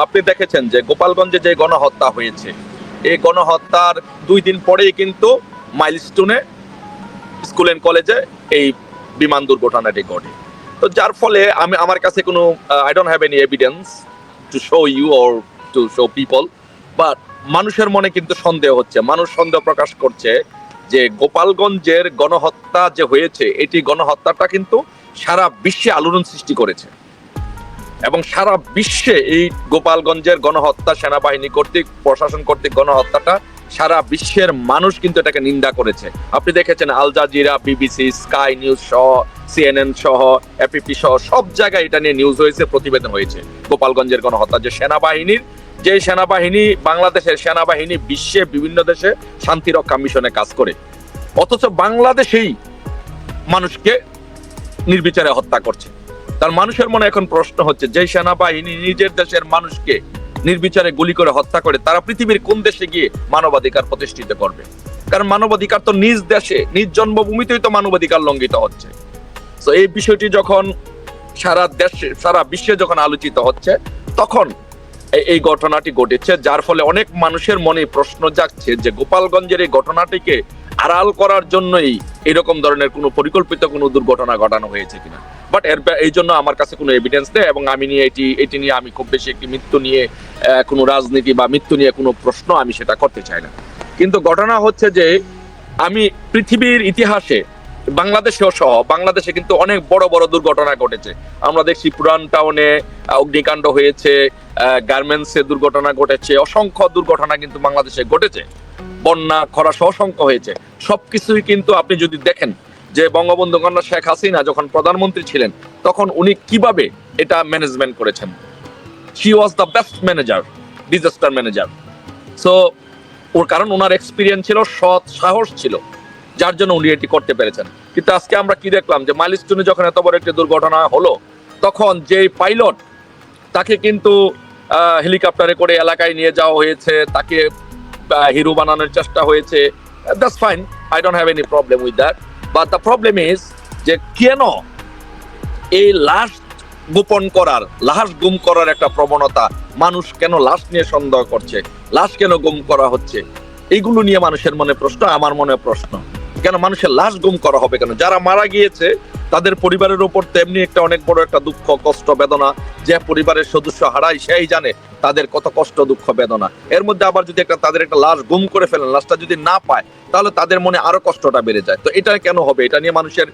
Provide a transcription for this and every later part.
আপনি দেখেছেন যে গোপালগঞ্জে যে গণহত্যা হয়েছে, এই গণহত্যার 2 দিন পরেই কিন্তু মাইলস্টোনে স্কুল এন্ড কলেজে এই বিমান দুর্ঘটনাটি ঘটে। তো যার ফলে আমার কাছে কোনো I don't have any evidence to show you or to show people, but মানুষের মনে কিন্তু সন্দেহ হচ্ছে, মানুষ সন্দেহ প্রকাশ করছে যে গোপালগঞ্জের গণহত্যা যে হয়েছে, এটি গণহত্যাটা কিন্তু সারা বিশ্বে আলোড়ন সৃষ্টি করেছে এবং সারা বিশ্বে এই গোপালগঞ্জের গণহত্যা সেনাবাহিনী কর্তৃক, প্রশাসন কর্তৃক গণহত্যাটা সারা বিশ্বের মানুষ কিন্তু এটাকে নিন্দা করেছে। আপনি দেখেছেন Al Jazeera, BBC, Sky News সহ, সিএনএন সহ, এপিপি সহ সব জায়গায় এটা নিয়ে নিউজ হয়েছে, প্রতিবেদন হয়েছে গোপালগঞ্জের গণহত্যা। যে সেনাবাহিনী বাংলাদেশের সেনাবাহিনী বিশ্বে বিভিন্ন দেশে শান্তিরক্ষা মিশনে কাজ করে, অথচ বাংলাদেশেই মানুষকে নির্বিচারে হত্যা করছে। তার মানুষের মনে এখন প্রশ্ন হচ্ছে, যে সেনাবাহিনী নিজের দেশের মানুষকে নির্বিচারে গুলি করে হত্যা করে, তারা পৃথিবীর কোন দেশে গিয়ে মানবাধিকার প্রতিষ্ঠিত করবে? কারণ মানবাধিকার তো নিজ দেশে, নিজ জন্মভূমিতেই তো মানবাধিকার লঙ্ঘিত হচ্ছে। তো এই বিষয়টি যখন সারা দেশে, সারা বিশ্বে যখন আলোচিত হচ্ছে, তখন এই ঘটনাটি ঘটেছে, যার ফলে অনেক মানুষের মনে প্রশ্ন জাগছে যে গোপালগঞ্জের এই ঘটনাটিকে আড়াল করার জন্যই এরকম ধরনের কোনো পরিকল্পিত কোনো দুর্ঘটনা ঘটানো হয়েছে কিনা। বাট এই জন্য আমার কাছে কোনো এভিডেন্স নেই, এবং আমি নিয়ে এটি নিয়ে আমি খুব বেশি একটি মৃত্যু নিয়ে কোনো রাজনীতি বা মৃত্যু নিয়ে কোনো প্রশ্ন আমি সেটা করতে চাই না। কিন্তু ঘটনা হচ্ছে যে আমি পৃথিবীর ইতিহাসে বাংলাদেশেও সহ, বাংলাদেশে কিন্তু অনেক বড় বড় দুর্ঘটনা ঘটেছে। আমরা দেখছি পুরান টাউনে অগ্নিকাণ্ড হয়েছে, গার্মেন্টসে দুর্ঘটনা ঘটেছে, অসংখ্য দুর্ঘটনা কিন্তু বাংলাদেশে ঘটেছে, বন্যা, খরা সহ অসংখ্য হয়েছে। সবকিছুই কিন্তু আপনি যদি দেখেন যে বঙ্গবন্ধু কন্যা শেখ হাসিনা যখন প্রধানমন্ত্রী ছিলেন, তখন উনি কিভাবে এটা ম্যানেজমেন্ট করেছেন। She was the best manager, disaster manager. So ওর কারণ ওনার এক্সপিরিয়েন্স ছিল, সৎ সাহস ছিল, যার জন্য উনি এটি করতে পেরেছেন। কিন্তু আজকে আমরা কি দেখলাম যে মাইলস্টোনে যখন এত বড় একটি দুর্ঘটনা হলো, তখন যে পাইলট, তাকে কিন্তু হেলিকপ্টারে করে এলাকায় নিয়ে যাওয়া হয়েছে, তাকে হিরো বানানোর চেষ্টা হয়েছে। That's fine, I don't have any problem with that, but the problem is যে কেন এই লাশ গোপন করার, লাশ গুম করার একটা প্রবণতা, মানুষ কেন লাশ নিয়ে সন্দেহ করছে, লাশ কেন গুম করা হচ্ছে, এইগুলো নিয়ে মানুষের মনে প্রশ্ন, আমার মনে প্রশ্ন। কেন মানুষের লাশ গুম করা হবে কেন? যারা মারা গিয়েছে তাদের পরিবারের উপর তেমনি একটা অনেক বড় একটা দুঃখ, কষ্ট, বেদনা। যে পরিবারের সদস্য হারায় সেই জানে তাদের কত কষ্ট, দুঃখ, বেদনা। এর মধ্যে আবার যদি তাদের একটা লাশ গুম করে ফেলেন, লাশটা যদি না পায়, তাহলে তাদের মনে আরো কষ্টটা বেড়ে যায়। তো এটা কেন হবে? এটা নিয়ে মানুষের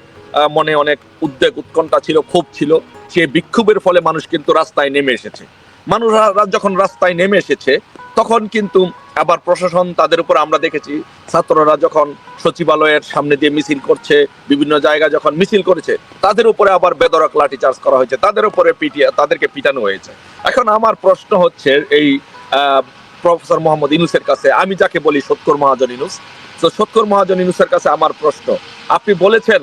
মনে অনেক উদ্বেগ, উৎকণ্ঠা ছিল, ক্ষোভ ছিল। সেই বিক্ষোভের ফলে মানুষ কিন্তু রাস্তায় নেমে এসেছে। মানুষরা যখন রাস্তায় নেমে এসেছে, তখন কিন্তু আবার প্রশাসন তাদের উপর, আমরা দেখেছি ছাত্ররা যখন সচিবালয়ের সামনে দিয়ে মিছিল করছে, বিভিন্ন জায়গায় যখন মিছিল করেছে, তাদের উপরে আবার বেধড়ক লাঠিচার্জ করা হয়েছে, তাদের উপরে তাদেরকে পিটানো হয়েছে। এখন আমার প্রশ্ন হচ্ছে এই প্রফেসর মোহাম্মদ ইউনূসের কাছে, আমি যাকে বলি সত্তর মহাজন ইউনূস, তো সত্তর মহাজন ইউনূসের কাছে আমার প্রশ্ন, আপনি বলেছেন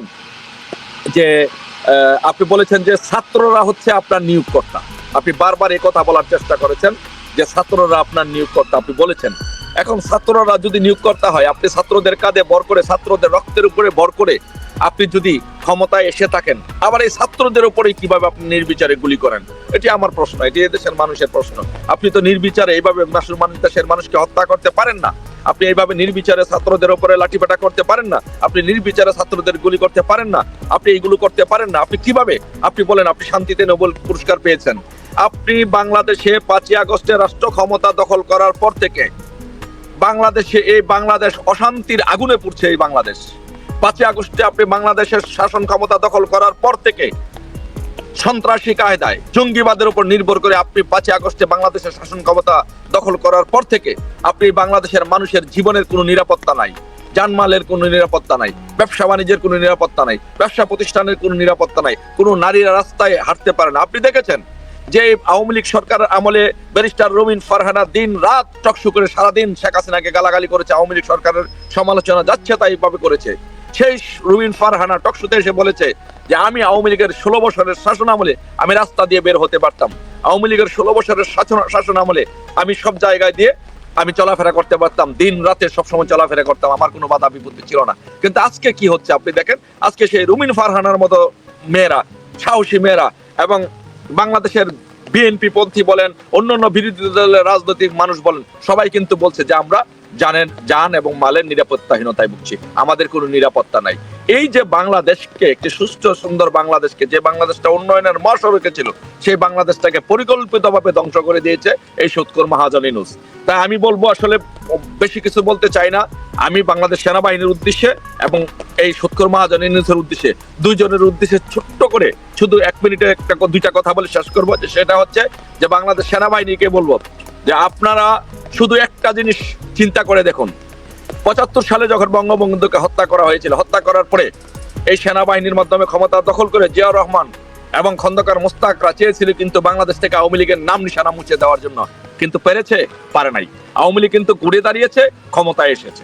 যে ছাত্ররা হচ্ছে আপনার নিয়োগকর্তা। আপনি বারবার এই কথা বলার চেষ্টা করেছেন যে ছাত্ররা আপনার নিয়োগকর্তা, আপনি বলেছেন। এখন ছাত্ররা যদি নিয়োগকর্তা হয়, আপনি ছাত্রদের কাঁধে ভর করে, ছাত্রদের রক্তের উপরে ভর করে আপনি যদি ক্ষমতায় এসে থাকেন, আবার এই ছাত্রদের উপরে কিভাবে আপনি নির্বিচারে গুলি করেন? এটি আমার প্রশ্ন, এটি দেশের মানুষের প্রশ্ন। আপনি তো নির্বিচারে এইভাবে দেশের মানুষকে হত্যা করতে পারেন না, আপনি এইভাবে নির্বিচারে ছাত্রদের উপরে লাঠিপেটা করতে পারেন না, আপনি নির্বিচারে ছাত্রদের গুলি করতে পারেন না, আপনি এইগুলো করতে পারেন না। আপনি কিভাবে, আপনি বলেন আপনি শান্তিতে নোবেল পুরস্কার পেয়েছেন, আপনি বাংলাদেশে 5ই আগস্টে রাষ্ট্র ক্ষমতা দখল করার পর থেকে বাংলাদেশ অশান্তির আগুনে পুড়ছে। এই বাংলাদেশ 5ই আগস্টে আপনি বাংলাদেশের শাসন ক্ষমতা দখল করার পর থেকে সন্ত্রাসী কায়দায়, জঙ্গিবাদের উপর নির্ভর করে আপনি 5ই আগস্টে বাংলাদেশের শাসন ক্ষমতা দখল করার পর থেকে আপনি বাংলাদেশের মানুষের জীবনের কোনো নিরাপত্তা নাই, জানমালের কোনো নিরাপত্তা নাই, ব্যবসা বাণিজ্যের কোনো নিরাপত্তা নাই, ব্যবসা প্রতিষ্ঠানের কোনো নিরাপত্তা নাই, কোনো নারীরা রাস্তায় হাঁটতে পারে না। আপনি দেখেছেন যে আওয়ামী লীগ সরকারের আমলে ব্যারিস্টার রুমিন ফারহানা দিন রাত টকশো করে সারাদিন শেখ হাসিনাকে গালাগালি করেছে, আওয়ামী লীগ সরকারের সমালোচনা যাচ্ছে তাই ভাবে করেছে। সেই রুমিন ফারহানা টকশোতে এসে বলেছে যে আমি আওয়ামী লীগের 16 বছরের শাসন আমলে আমি রাস্তা দিয়ে বের হতে পারতাম, আওয়ামী লীগের 16 বছরের শাসন আমলে আমি সব জায়গায় দিয়ে আমি চলাফেরা করতে পারতাম, দিন রাতে সবসময় চলাফেরা করতাম, আমার কোনো বাধা বিপত্তি ছিল না। কিন্তু আজকে কি হচ্ছে আপনি দেখেন, আজকে সেই রুমিন ফারহানার মতো মেয়েরা, সাহসী মেয়েরা এবং বাংলাদেশের বিএনপি পন্থী বলেন, অন্যান্য বিরোধী দলের রাজনৈতিক মানুষ বলেন, সবাই কিন্তু বলছে যে আমরা জান এবং মালের নিরাপত্তাহীনতায় ভুগছি, আমাদের কোনো নিরাপত্তা নাই। এই যে বাংলাদেশকে, একটি সুষ্ঠু সুন্দর বাংলাদেশকে, যে বাংলাদেশটা উন্নয়নের মহাসড়কে ছিল, সেই বাংলাদেশটাকে পরিকল্পিতভাবে ধ্বংস করে দিয়েছে এই সুৎখোর মহাজন ইউনূস। তাই আমি বলবো, আসলে বেশি কিছু বলতে চাই না। আমি বাংলাদেশ সেনাবাহিনীর উদ্দেশ্যে এবং এই সুৎখোর মহাজন ইউনূসের উদ্দেশ্যে, দুইজনের উদ্দেশ্যে ছোট্ট করে শুধু 1 মিনিটে দুইটা কথা বলে শেষ করবো। যে সেটা হচ্ছে যে বাংলাদেশ সেনাবাহিনীকে বলবো যে আপনারা শুধু একটা জিনিস চিন্তা করে দেখুন, 75 সালে যখন বঙ্গবন্ধুকে হত্যা করা হয়েছিল, হত্যা করার পরে এই সেনাবাহিনীর মাধ্যমে ক্ষমতা দখল করে জিয়াউর রহমান এবং খন্দকার মোস্তাকরা চেয়েছিল কিন্তু বাংলাদেশ থেকে আওয়ামী লীগের নাম নিশানা মুছে দেওয়ার জন্য, কিন্তু পেরেছে? পারে নাই। আওয়ামী লীগ কিন্তু ঘুরে দাঁড়িয়েছে, ক্ষমতায় এসেছে।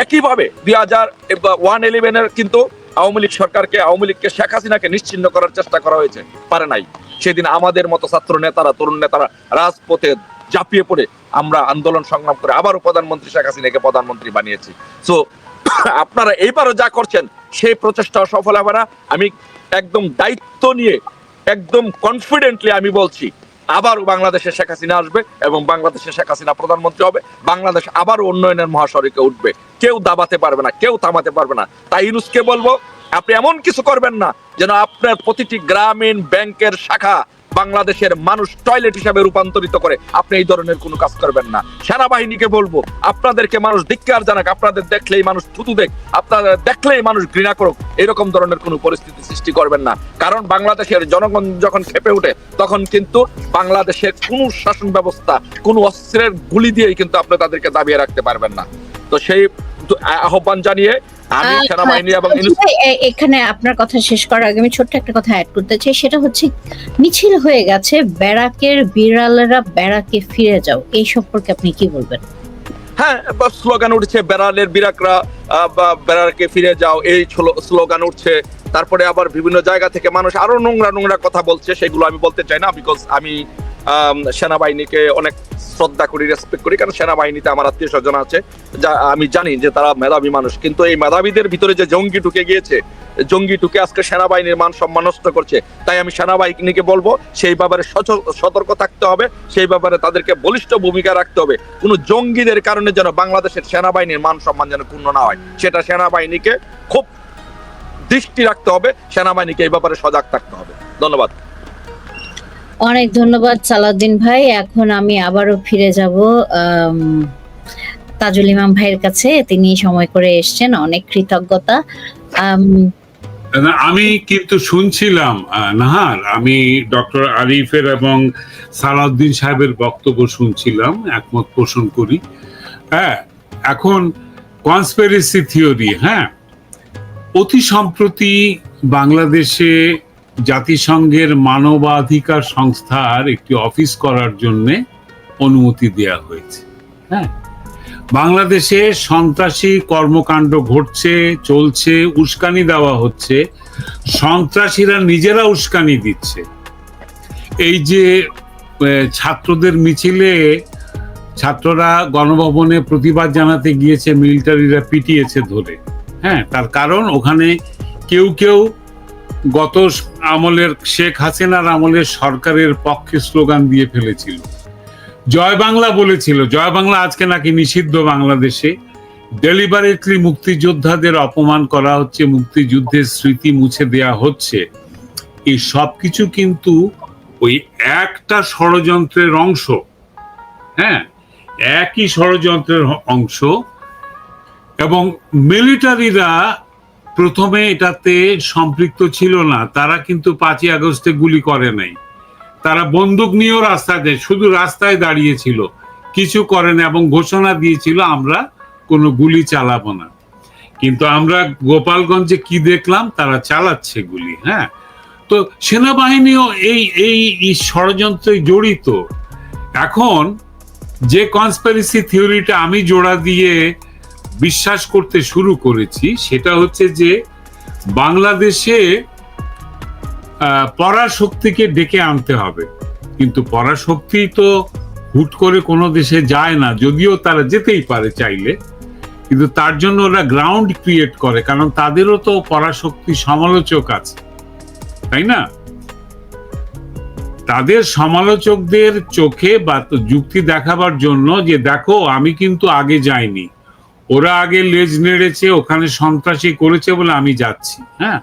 একইভাবে 2011 কিন্তু আওয়ামী লীগ সরকারকে, আওয়ামী লীগকে, শেখ হাসিনাকে নিশ্চিহ্ন করার চেষ্টা করা হয়েছে, পারে নাই। সেদিন আমাদের মতো ছাত্র নেতারা, তরুণ নেতারা রাজপথে ঝাঁপিয়ে পড়ে আমরা আন্দোলন সংগ্রাম করে আবারও প্রধানমন্ত্রী শেখ হাসিনাকে প্রধানমন্ত্রী বানিয়েছি। সো আপনারা এইবারও যা করছেন সেই প্রচেষ্টা সফল হবে না। আমি একদম দায়িত্ব নিয়ে, একদম কনফিডেন্টলি আমি বলছি, আবারও বাংলাদেশে শেখ হাসিনা আসবে এবং বাংলাদেশে শেখ হাসিনা প্রধানমন্ত্রী হবে। বাংলাদেশ আবারও উন্নয়নের মহাসড়কে উঠবে, কেউ দাবাতে পারবে না, কেউ থামাতে পারবে না। তাই ইউনূসকে বলবো, আপনি এমন কিছু করবেন না যেন আপনার প্রতিটি গ্রামীণ ব্যাংকের শাখা বাংলাদেশের মানুষ টয়লেট হিসাবে রূপান্তরিত করে। আপনি এই ধরনের কোনো কাজ করবেন না। সেনাবাহিনীকে বলবো, আপনাদেরকে মানুষ ধিক্কার জানাক, আপনাদের দেখলেই মানুষ থুতু দেখ, আপনাদের দেখলেই মানুষ ঘৃণা করুক, এরকম ধরনের কোনো পরিস্থিতি সৃষ্টি করবেন না। কারণ বাংলাদেশের জনগণ যখন খেপে ওঠে, তখন কিন্তু বাংলাদেশের কোনো শাসন ব্যবস্থা, কোনো অস্ত্রের গুলি দিয়েই কিন্তু আপনি তাদেরকে দাবিয়ে রাখতে পারবেন না। তো সেই আহ্বান জানিয়ে আমি সেনাবাহিনী এবং এখানে আপনার কথা শেষ করার আগে আমি ছোট্ট একটা কথা অ্যাড করতে চাই। সেটা হচ্ছে, মিছিল হয়ে গেছে, ব্যারাকের বিড়ালেরা ব্যারাকে ফিরে যাও, এই সম্পর্কে আপনি কি বলবেন? হ্যাঁ, স্লোগান উঠছে, বেড়ালের বিরাকরা বেড়াকে ফিরে যাও, এই স্লোগান উঠছে। তারপরে আবার বিভিন্ন জায়গা থেকে মানুষ আরো নোংরা নোংরা কথা বলছে, সেগুলো আমি বলতে চাই না, বিকজ আমি সেনাবাহিনীকে অনেক শ্রদ্ধা করি, রেসপেক্ট করি, কারণ সেনাবাহিনীতে আমার আত্মীয় স্বজন আছে, যা আমি জানি যে তারা মেধাবী মানুষ। কিন্তু এই মেধাবীদের ভিতরে যে জঙ্গি ঢুকে গিয়েছে, জঙ্গি ঢুকে আজকে সেনাবাহিনীর মান সম্মান নষ্ট করছে। তাই আমি সেনাবাহিনীকে বলবো, সেই ব্যাপারে সতর্ক থাকতে হবে, সেই ব্যাপারে তাদেরকে বলিষ্ঠ ভূমিকা রাখতে হবে। কোনো জঙ্গিদের কারণে যেন বাংলাদেশের সেনাবাহিনীর মান সম্মান যেন ক্ষুণ্ণ না হয়, সেটা সেনাবাহিনীকে খুব দৃষ্টি রাখতে হবে, সেনাবাহিনীকে এই ব্যাপারে সজাগ থাকতে হবে। ধন্যবাদ। অনেক ধন্যবাদ সালাউদ্দিন ভাই। এখন আমি আবারও ফিরে যাব তাজুল ইমাম ভাইয়ের কাছে, তিনি সময় করে এসেছেন, অনেক কৃতজ্ঞতা। আমি কিন্তু শুনছিলাম নাহার, আমি ডক্টর আরিফের এবং সালাউদ্দিন সাহেবের বক্তব্য শুনছিলাম, একমত পোষণ করি। হ্যাঁ, এখন কনস্পিরেসি থিওরি, হ্যাঁ, অতি সম্প্রতি বাংলাদেশে জাতিসংঘের মানবাধিকার সংস্থার একটি অফিস করার জন্য অনুমতি দেওয়া হয়েছে। হ্যাঁ, বাংলাদেশে সন্ত্রাসী কর্মকাণ্ড ঘটছে, চলছে, উস্কানি দেওয়া হচ্ছে, সন্ত্রাসীরা নিজেরা উস্কানি দিচ্ছে। এই যে ছাত্রদের মিছিলে ছাত্ররা গণভবনে প্রতিবাদ জানাতে গিয়েছে, মিলিটারিরা পিটিয়েছে ধরে। হ্যাঁ, তার কারণ ওখানে কেউ কেউ গত আমলের, শেখ হাসিনার আমলের সরকারের পক্ষে স্লোগান দিয়ে ফেলেছিল, জয় বাংলা বলেছিল। জয় বাংলা আজকে নাকি নিষিদ্ধ বাংলাদেশে। ডেলিবারেটলি মুক্তিযোদ্ধাদের অপমান করা হচ্ছে, মুক্তিযুদ্ধের স্মৃতি মুছে দেয়া হচ্ছে। এই সব কিছু কিন্তু ওই একটা ষড়যন্ত্রের অংশ। হ্যাঁ, একই ষড়যন্ত্রের অংশ। এবং মিলিটারিরা প্রথমে এটাতে সম্পৃক্ত ছিল না, তারা কিন্তু 5ই আগস্টে গুলি করে নাই, তারা বন্দুক নিয়েও রাস্তায় দেয়, শুধু রাস্তায় দাঁড়িয়েছিল, কিছু করে না এবং ঘোষণা দিয়েছিল আমরা কোনো গুলি চালাবো না। কিন্তু আমরা গোপালগঞ্জে কি দেখলাম, তারা চালাচ্ছে গুলি। হ্যাঁ, তো সেনাবাহিনীও এই ষড়যন্ত্রে জড়িত। এখন যে কনস্পিরেসি থিওরিটা আমি জোড়া দিয়ে বিশ্বাস করতে শুরু করেছি, সেটা হচ্ছে যে বাংলাদেশে পরাশক্তিকে ডেকে আনতে হবে। কিন্তু পরাশক্তি তো হুট করে কোনো দেশে যায় না, যদিও তারা যেতেই পারে চাইলে, কিন্তু তার জন্য ওরা গ্রাউন্ড ক্রিয়েট করে, কারণ তাদেরও তো পরাশক্তি সমালোচক আছে, তাই না? তাদের সমালোচকদের চোখে বা যুক্তি দেখাবার জন্য যে দেখো আমি কিন্তু আগে যাইনি, ওরা আগে লেজ নেড়েছে, ওখানে সন্ত্রাসী করেছে বলে আমি যাচ্ছি। হ্যাঁ,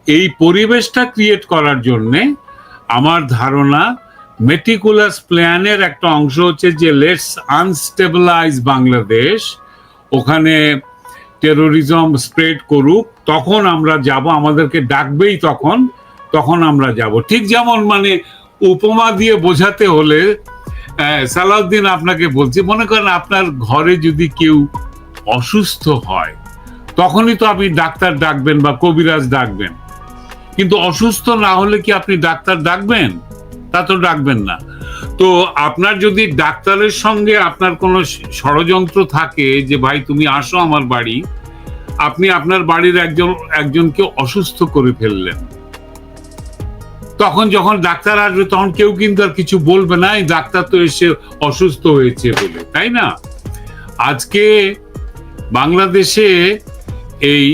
এই পরিবেশটা ক্রিয়েট করার জন্যে আমার ধারণা মেটিকুলাস প্ল্যানের একটা অংশ হচ্ছে যে লেটস আনস্টেবিলাইজ বাংলাদেশ, ওখানে টেরোরিজম স্প্রেড করুক, তখন আমরা যাব, আমাদেরকে ডাকবেই তখন আমরা যাব। ঠিক যেমন মানে উপমা দিয়ে বোঝাতে হলে সালাউদ্দিন আপনাকে বলছি, মনে করেন আপনার ঘরে যদি কেউ অসুস্থ হয় তখনই তো আপনি ডাক্তার ডাকবেন বা কবিরাজ ডাকবেন, কিন্তু অসুস্থ না হলে কি আপনি ডাক্তার ডাকবেন? তা তো ডাকবেন না। তো আপনার যদি ডাক্তারের সঙ্গে আপনার কোনো ষড়যন্ত্র থাকে যে ভাই তুমি আসো আমার বাড়ি, আপনি আপনার বাড়ির একজনকে অসুস্থ করে ফেললেন, তখন যখন ডাক্তার আসবে তখন কেউ কিন্তু আর কিছু বলবে না, এই ডাক্তার তো এসে অসুস্থ হয়েছে বলে, তাই না? আজকে বাংলাদেশে এই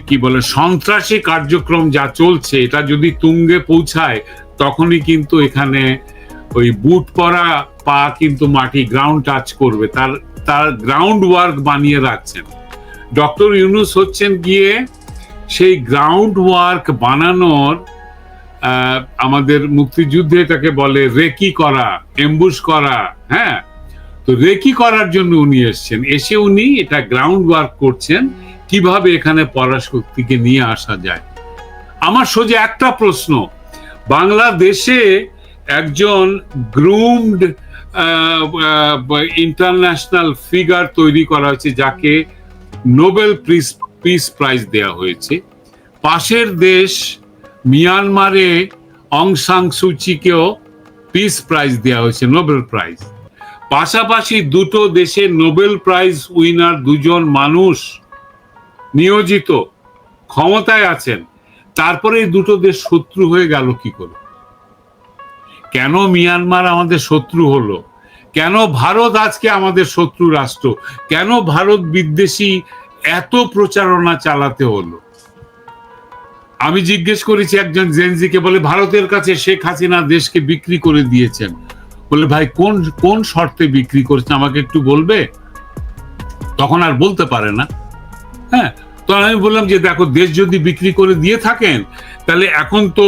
কি বলে সন্ত্রাসী কার্যক্রম যা চলছে, এটা যদি তুঙ্গে পৌঁছায় তখনই কিন্তু এখানে ওই বুট পরা পা কিন্তু মাটি গ্রাউন্ড টাচ করবে, তার গ্রাউন্ড ওয়ার্ক বানিয়ে রাখছেন। ডক্টর ইউনূস হচ্ছেন গিয়ে সেই গ্রাউন্ড ওয়ার্ক বানানোর, আমাদের মুক্তিযুদ্ধে এটাকে বলে রেকি করা, এমবুশ করা। হ্যাঁ, তো রেকি করার জন্য উনি এসে উনি এটা গ্রাউন্ড ওয়ার্ক করছেন, কিভাবে এখানে পরাশক্তিকে নিয়ে আসা যায়। আমার সোজা একটা প্রশ্ন, বাংলাদেশে একজন গ্রুমড ইন্টারন্যাশনাল ফিগার তৈরি করা হয়েছে যাকে নোবেল পিস প্রাইজ দেওয়া হয়েছে। পাশের দেশ মিয়ানমারে অং সান সুচিকেও পিস প্রাইজ দেওয়া হয়েছে, নোবেল প্রাইজ। পাশাপাশি দুটো দেশে নোবেল প্রাইজ উইনার দুজন মানুষ নিয়োজিত, ক্ষমতায় আছেন, তারপরে এই দুটো দেশ শত্রু হয়ে গেল কি করে? কেন মিয়ানমার আমাদের শত্রু হলো? কেন ভারত আজকে আমাদের শত্রু রাষ্ট্র? কেন ভারত বিদ্বেষী এত প্রচারণা চালাতে হলো? আমি জিজ্ঞেস করেছি একজন জেনজিকে, বলে ভারতের কাছে শেখ হাসিনা দেশকে বিক্রি করে দিয়েছেন। বলে ভাই কোন শর্তে বিক্রি করেছেন আমাকে একটু বলবে? তখন আর বলতে পারে না। হ্যাঁ, তো আমি বললাম যে দেখো, দেশ যদি বিক্রি করে দিয়ে থাকেন তাহলে এখন তো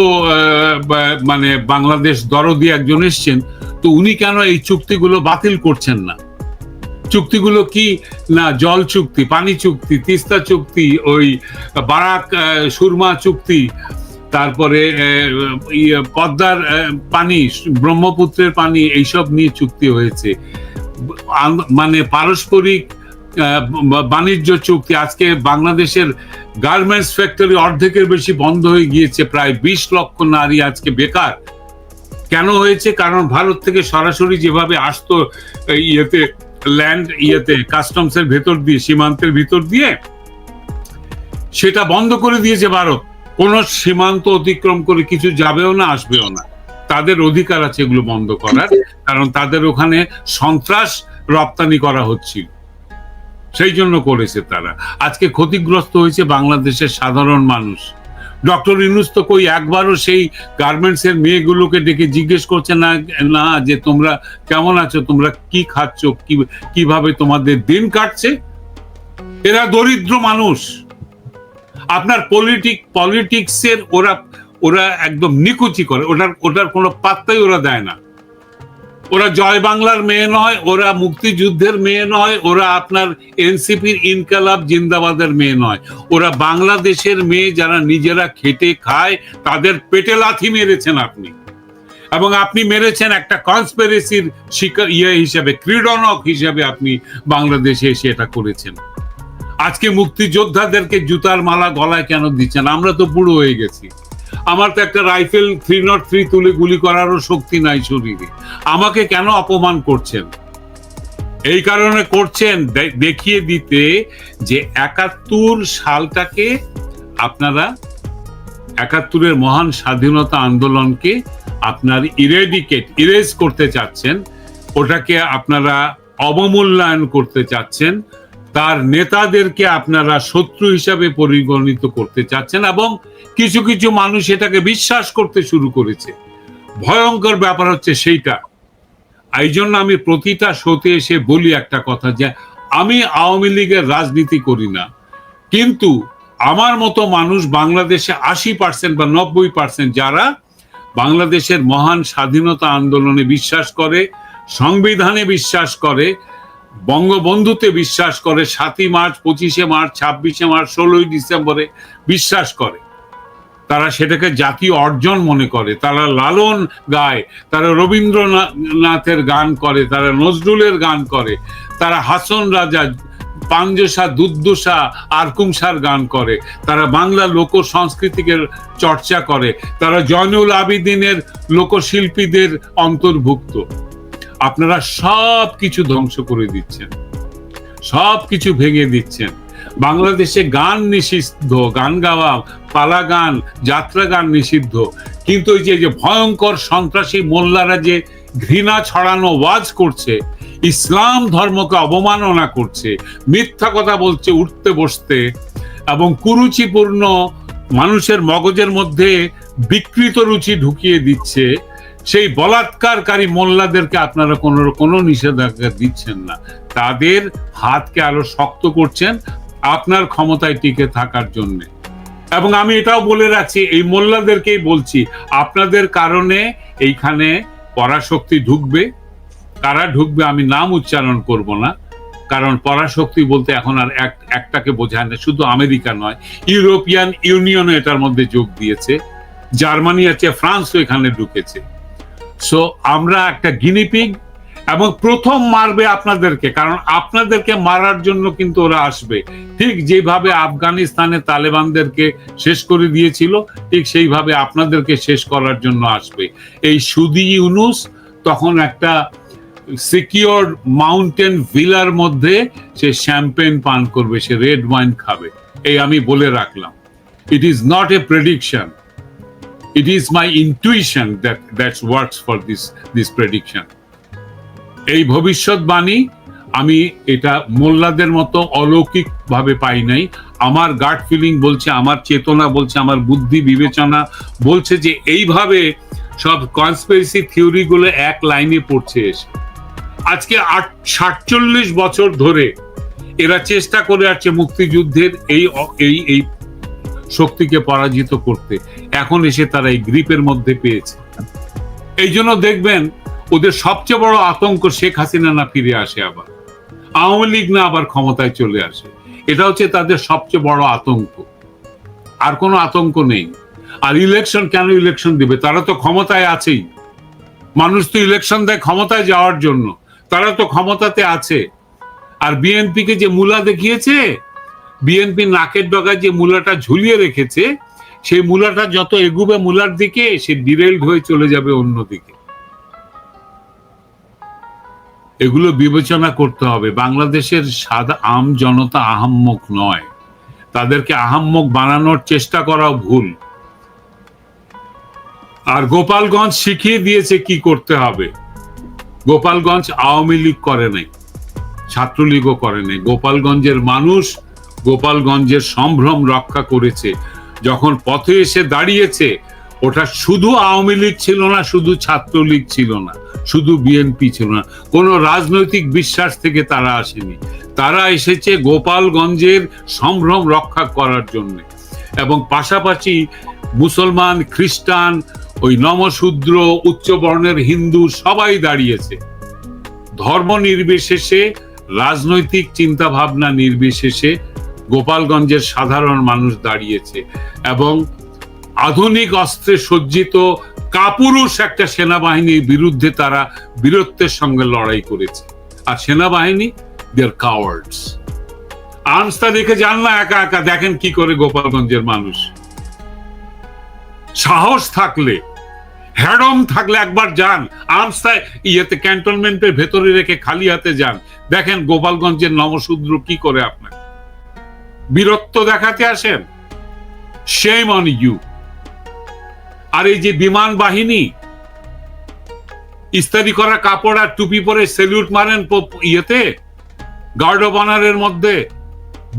মানে বাংলাদেশ দরদি একজন এসছেন, তো উনি কেন এই চুক্তিগুলো বাতিল করছেন না? চুক্তিগুলো কি না জল চুক্তি, পানি চুক্তি, তিস্তা চুক্তি, ওই বারাক সুরমা চুক্তি, তারপরে পদ্মার পানি, ব্রহ্মপুত্রের পানি, এইসব নিয়ে চুক্তি হয়েছে। মানে পারস্পরিক বাণিজ্য চুক্তি। আজকে বাংলাদেশের গার্মেন্টস ফ্যাক্টরি অর্ধেকের বেশি বন্ধ হয়ে গিয়েছে, প্রায় 20 লক্ষ নারী আজকে বেকার। কেন হয়েছে? কারণ ভারত থেকে সরাসরি যেভাবে আসতো কাস্টমসের ভেতর দিয়ে, সীমান্তের ভিতর দিয়ে, সেটা বন্ধ করে দিয়েছে ভারত। কোন সীমান্ত অতিক্রম করে কিছু যাবেও না, আসবেও না। তাদের অধিকার আছে এগুলো বন্ধ করার, কারণ তাদের ওখানে সন্ত্রাস রপ্তানি করা হচ্ছিল, সেই জন্য করেছে তারা। আজকে ক্ষতিগ্রস্ত হয়েছে বাংলাদেশের সাধারণ মানুষ। ডক্টর ইউনূস তো কই একবারও সেই গার্মেন্টস এর মেয়েগুলোকে ডেকে জিজ্ঞেস করছে না যে তোমরা কেমন আছো, তোমরা কি খাচ্ছ, কিভাবে তোমাদের দিন কাটছে? এরা দরিদ্র মানুষ। আপনার পলিটিক্সের ওরা একদম নিকুচি করে, ওটার কোনো পাত্তাই ওরা দেয় না। ওরা জয় বাংলার মেয়ে নয়, ওরা মুক্তিযুদ্ধের মেয়ে নয়, ওরা আপনার এনসিপির ইনকালাব জিন্দাবাদের মেয়ে নয়। ওরা বাংলাদেশের মেয়ে যারা নিজেরা খেটে খায়, তাদের পেটে লাথি মেরেছেন আপনি, এবং আপনি মেরেছেন একটা কনস্পিরেসির শিকার হিসেবে, ক্রীড়নক হিসেবে আপনি বাংলাদেশে এসে এটা করেছেন। আজকে মুক্তিযোদ্ধাদেরকে জুতার মালা গলায় কেন দিচ্ছেন? আমরা তো বুড়ো হয়ে গেছি। আমার তো একটা রাইফেল 303 তুলে গুলি করারও শক্তি নাই শরীরে। আমাকে কেন অপমান করছেন? এই কারণে করছেন দেখিয়ে দিতে যে 71 সালটাকে আপনারা, 71-এর মহান স্বাধীনতা আন্দোলনকে আপনার ইরেজ করতে চাচ্ছেন, ওটাকে আপনারা অবমূল্যায়ন করতে চাচ্ছেন, তার নেতাদেরকে আপনারা শত্রু হিসাবে পরিগণিত করতে চাচ্ছেন, এবং কিছু কিছু মানুষ এটাকে বিশ্বাস করতে শুরু করেছে। ভয়ঙ্কর ব্যাপার হচ্ছে সেইটা। এই জন্য আমি প্রতিটা শোতে এসে বলি একটা কথা, যে আমি আওয়ামী লীগের রাজনীতি করি না, কিন্তু আমার মতো মানুষ বাংলাদেশে 80% বা 90% যারা বাংলাদেশের মহান স্বাধীনতা আন্দোলনে বিশ্বাস করে, সংবিধানে বিশ্বাস করে, বঙ্গবন্ধুতে বিশ্বাস করে, 7ই মার্চ, 25শে মার্চ, 26শে মার্চ, 16ই ডিসেম্বরে বিশ্বাস করে, তারা সেটাকে জাতীয় অর্জন মনে করে, তারা লালন গায়, তারা রবীন্দ্রনাথের গান করে, তারা নজরুলের গান করে, তারা হাসন রাজা, পাঞ্জসা, দুর্দশা, আরকুমসার গান করে, তারা বাংলা লোক সংস্কৃতিকে চর্চা করে, তারা জয়নুল আবিদিনের লোকশিল্পীদের অন্তর্ভুক্ত। আপনারা সব কিছু ধ্বংস করে দিচ্ছেন, সব কিছু ভেঙে দিচ্ছেন। বাংলাদেশে গান নিষিদ্ধ, গান গাওয়া, পালা গান, যাত্রা গান নিষিদ্ধ, কিন্তু ওই যে ভয়ঙ্কর সন্ত্রাসী মোল্লারা যে ঘৃণা ছড়ানো ওয়াজ করছে, ইসলাম ধর্মকে অবমাননা করছে, মিথ্যা কথা বলছে উঠতে বসতে, এবং কুরুচিপূর্ণ মানুষের মগজের মধ্যে বিকৃত রুচি ঢুকিয়ে দিচ্ছে, সেই বলাৎকারকারী মোল্লাদেরকে আপনারা কোনো নিষেধাজ্ঞা দিচ্ছেন না, তাদের হাতকে আরো শক্ত করছেন আপনার ক্ষমতায় টিকে থাকার জন্য। এবং আমি এটাও বলে রাখছি, এই মোল্লাদেরকেই বলছি, আপনাদের কারণে এইখানে পরাশক্তি ঢুকবে। কারা ঢুকবে আমি নাম উচ্চারণ করব না, কারণ পরাশক্তি বলতে এখন আর একটাকে বোঝায় না, শুধু আমেরিকা নয়, ইউরোপিয়ান ইউনিয়নও এটার মধ্যে যোগ দিয়েছে, জার্মানি আছে, ফ্রান্সও এখানে ঢুকেছে। সো আমরা একটা গিনিপিগ, এবং প্রথম মারবে আপনাদেরকে, কারণ আপনাদেরকে মারার জন্য কিন্তু ওরা আসবে, ঠিক যেভাবে আফগানিস্তানে তালেবানদেরকে শেষ করে দিয়েছিল, ঠিক সেইভাবে আপনাদেরকে শেষ করার জন্য আসবে। এই সুদি ইউনুস তখন একটা সিকিউর মাউন্টেন ভিলার মধ্যে সে শ্যাম্পেন পান করবে, সে রেড ওয়াইন খাবে। এই আমি বলে রাখলাম, it is not a prediction, it is my intuition that works for this prediction. এই ভবিষ্যৎবাণী আমি এটা মোল্লাদের মতো অলৌকিক ভাবে পাই নাই। আমার গাট ফিলিং বলছে, আমার চেতনা বলছে, আমার বুদ্ধি বিবেচনা বলছে যে এইভাবে সব কনস্পিরেসি থিওরি গুলো এক লাইনে পড়ছে এসে। আজকে 47 বছর ধরে এরা চেষ্টা করে আসছে মুক্তিযুদ্ধের এই শক্তিকে পরাজিত করতে, এখন এসে তারা এই গ্রিপের মধ্যে পেয়েছে। এই জন্য দেখবেন ওদের সবচেয়ে বড় আতঙ্ক শেখ হাসিনা না ফিরে আসে, আবার আওয়ামী লীগ না আবার ক্ষমতায় চলে আসে, এটা হচ্ছে তাদের সবচেয়ে বড় আতঙ্ক, আর কোনো আতঙ্ক নেই। আর ইলেকশন কেন ইলেকশন দিবে? তারা তো ক্ষমতায় আছেই, মানুষ তো ইলেকশন দেয় ক্ষমতায় যাওয়ার জন্য, তারা তো ক্ষমতাতে আছে। আর বিএনপিকে যে মূলা দেখিয়েছে, বিএনপি নাকের ডগায় যে মূলাটা ঝুলিয়ে রেখেছে, সেই মূলাটা যত এগুবে মূলার দিকে, সে ডিরেইলড হয়ে চলে যাবে অন্যদিকে। এগুলো বিবেচনা করতে হবে। বাংলাদেশের সাদা আম জনতা আহাম্মক নয়, তাদেরকে আহাম্মক বানানোর চেষ্টা করাও ভুল। আর গোপালগঞ্জ শিখিয়ে দিয়েছে কি করতে হবে। গোপালগঞ্জ আওয়ামী লীগ করে নাই, ছাত্রলীগও করে নাই, গোপালগঞ্জের মানুষ গোপালগঞ্জের সম্ভ্রম রক্ষা করেছে। যখন পথে এসে দাঁড়িয়েছে, ওটা শুধু আওয়ামী লীগ ছিল না, শুধু ছাত্রলীগ ছিল না, শুধু বিএনপি ছিল না, কোন রাজনৈতিক বিশ্বাস থেকে তারা আসেনি, তারা এসেছে গোপালগঞ্জের সম্ভ্রম রক্ষা করার জন্য। এবং পাশাপাশি মুসলমান, খ্রিস্টান, ওই নমশূদ্র, উচ্চ বর্ণের হিন্দু সবাই দাঁড়িয়েছে, ধর্ম নির্বিশেষে, রাজনৈতিক চিন্তা ভাবনা নির্বিশেষে গোপালগঞ্জের সাধারণ মানুষ দাঁড়িয়েছে। এবং আধুনিক অস্ত্রে সজ্জিত কাপুরুষ একটা সেনাবাহিনীর বিরুদ্ধে তারা বীরত্বের সঙ্গে লড়াই করেছে। আর সেনাবাহিনী দেয়ার কাওয়ার্ডস, আর্মসটা রেখে যান না একা একা, দেখেন কি করে গোপালগঞ্জের মানুষ। সাহস থাকলে, হ্যাডম থাকলে একবার যান, আর্মসটা ইয়েতে ক্যান্টনমেন্টের ভেতরে রেখে খালি হাতে যান, দেখেন গোপালগঞ্জের নমশূদ্র কি করে আপনার বীরত্ব দেখাতে আসেন। shame on you. আর এই যে বিমান বাহিনী ইস্তারি করা কাপড় আর টুপি পরে সেলিউট মারেন ইয়েতে, গার্ড অফ অনারের মধ্যে,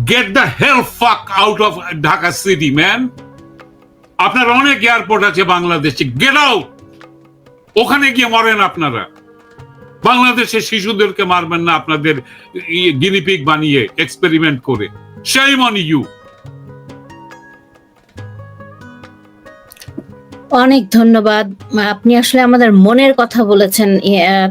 গেট দ্য হেল ফাক out of Dhaka city man. আপনার অনেক এয়ারপোর্ট আছে বাংলাদেশে, গেট আউট, ওখানে গিয়ে মরেন আপনারা। বাংলাদেশের শিশুদেরকে মারবেন না আপনাদের গিনিপিগ বানিয়ে এক্সপেরিমেন্ট করে। শাইম অন ইউ। অনেক ধন্যবাদ। আপনি আসলে আমাদের মনের কথা বলেছেন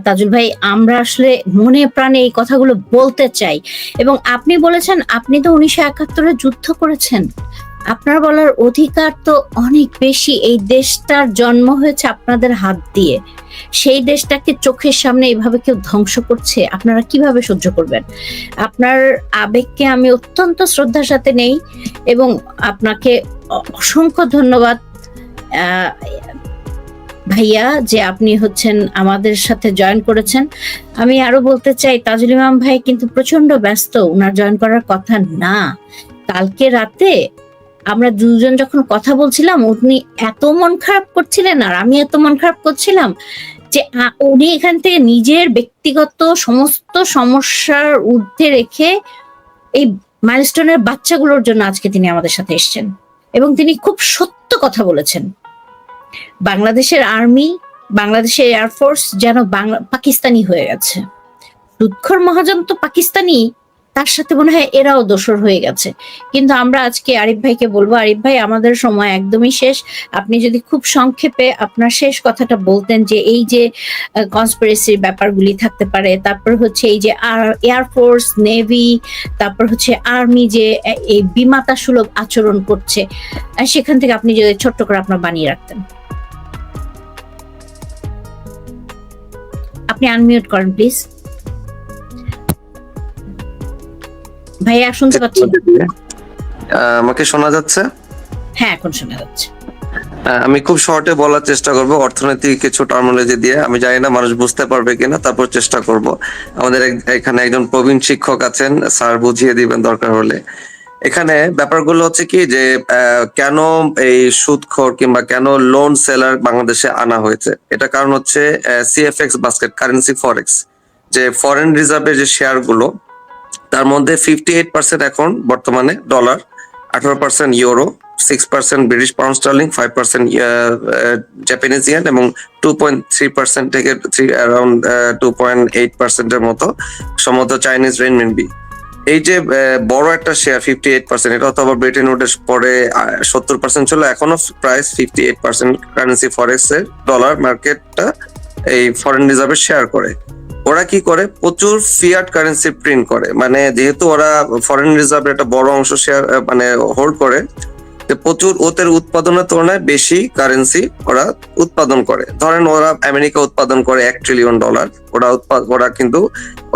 তাজুল ভাই। আমরা আসলে মনে প্রাণে এই কথাগুলো বলতে চাই। এবং আপনি বলেছেন আপনি তো 1971 যুদ্ধ করেছেন, আপনার বলার অধিকার তো অনেক বেশি। এই দেশটার জন্ম হয়েছে আপনাদের হাত দিয়ে, সেই দেশটাকে চোখের সামনে এইভাবে কেউ ধ্বংস করছে, আপনারা কিভাবে সহ্য করবেন? আপনার আবেগকে আমি অত্যন্ত শ্রদ্ধার সাথে নেই এবং আপনাকে অসংখ্য ধন্যবাদ ভাইয়া যে আপনি হচ্ছেন আমাদের সাথে জয়েন করেছেন। আমি আরো বলতে চাই তাজুল ইমাম ভাই কিন্তু প্রচন্ড ব্যস্ত, উনার জয়েন করার কথা না। কালকে রাতে আমরা দুজন যখন কথা বলছিলাম উনি এত মন খারাপ করছিলেন আর আমি এত মন খারাপ করছিলাম যে উনি এখান থেকে নিজের ব্যক্তিগত সমস্ত সমস্যার ঊর্ধ্বে রেখে এই মাইলস্টোনের বাচ্চাগুলোর জন্য আজকে তিনি আমাদের সাথে এসেছেন এবং তিনি খুব সত্য কথা বলেছেন। বাংলাদেশের আর্মি, বাংলাদেশের এয়ারফোর্স যেন পাকিস্তানি হয়ে গেছে। দুঃখর মহাজন তো পাকিস্তানি, তার সাথে মনে হয় এরাও দোসর হয়ে গেছে। কিন্তু আমরা আজকে আরিফ ভাইকে বলবো, আরিফ ভাই আমাদের সময় একদমই শেষ। আপনি যদি খুব সংক্ষেপে আপনার শেষ কথাটা বলতেন যে এই যে কনস্পিরেসির ব্যাপারগুলি থাকতে পারে, তারপর হচ্ছে এই যে এয়ারফোর্স, নেভি, তারপর হচ্ছে আর্মি যে এই বিমাতা সুলভ আচরণ করছে, সেখান থেকে আপনি যদি ছোট্ট করে আপনার বানিয়ে রাখতেন। আপনি আনমিউট করেন প্লিজ। ভাইয়া শুনতে পাচ্ছেন? আমাকে শোনা যাচ্ছে? হ্যাঁ, এখন শোনা যাচ্ছে। আমি খুব শর্টে বলার চেষ্টা করব, অর্থনৈতিক কিছু টার্মিনোলজি দিয়ে। আমি জানি না মানুষ বুঝতে পারবে কিনা, তারপর চেষ্টা করব। আমাদের এখানে একজন প্রবীণ শিক্ষক আছেন, স্যার বুঝিয়ে দিবেন দরকার হলে। এখানে ব্যাপারগুলো হচ্ছে কি যে কেন এই সুদখোর কিংবা কেন লোন সেলার বাংলাদেশে আনা হয়েছে, এটা কারণ হচ্ছে সিএফএক্স বাস্কেট, কারেন্সি ফরেক্স, যে ফরেন রিজার্ভের যে শেয়ার গুলো, তার মধ্যে 58% এখন বর্তমানে dollar, 18% euro, 6% British pound sterling, 5% Japanese yen এবং 2.3% থেকে অ্যারাউন্ড 2.8% এর মতো সম্ভবত চাইনিজ রেনমিনবি। এই যে বড় একটা শেয়ার 58%, এটা অথবা ব্রিটেন উডের পরে 70% ছিল, এখনো প্রাইস 58% কারেন্সি ফরেক্স এর ডলার মার্কেটটা এই ফরেন রিজার্ভের শেয়ার করে। ওরা কি করে, প্রচুর ফিয়াট কারেন্সি প্রিন্ট করে। মানে যেহেতু ওরা ফরেন রিজার্ভের একটা বড় অংশ শেয়ার মানে হোল্ড করে, প্রচুর ওদের উৎপাদনের তুলনায় বেশি কারেন্সি ওরা উৎপাদন করে। ধরেন ওরা আমেরিকা উৎপাদন করে $1 ট্রিলিয়ন, ওরা কিন্তু